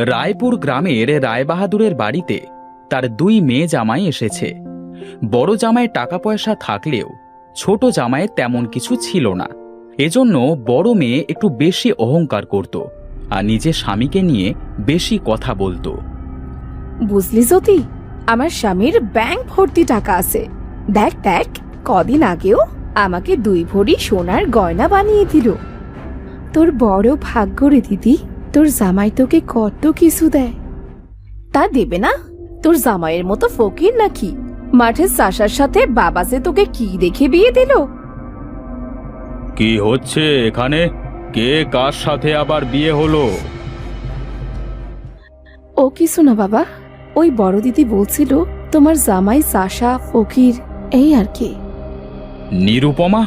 রায়পুর গ্রামের রায়বাহাদুরের বাড়িতে তার দুই মেয়ে জামাই এসেছে। বড় জামাইয়ের টাকা পয়সা থাকলেও ছোট জামাইয়ের তেমন কিছু ছিল না। এজন্য বড় মেয়ে একটু বেশি অহংকার করত আর নিজের স্বামীকে নিয়ে বেশি কথা বলতো। বুঝলি জ্যোতি, আমার স্বামীর ব্যাংক ভর্তি টাকা আছে। দেখ দেখ, কদিন আগেও আমাকে 2 ভরি সোনার গয়না বানিয়ে দিল। তোর বড় ভাগ্য রে দিদি, তোর জামাই তোকে কত কিছু দেয়। তা দেবে না? তোর জামাইয়ের মতো ফকির নাকি? মাঠের চাষার সাথে বাবা যে তোকে কি দেখে বিয়ে দিল? কি হচ্ছে এখানে? কে কার সাথে আবার বিয়ে হলো? ও কিছু না বাবা, ওই বড় দিদি বলছিল তোমার জামাই চাষা ফকির, এই আর কি। নিরুপমা?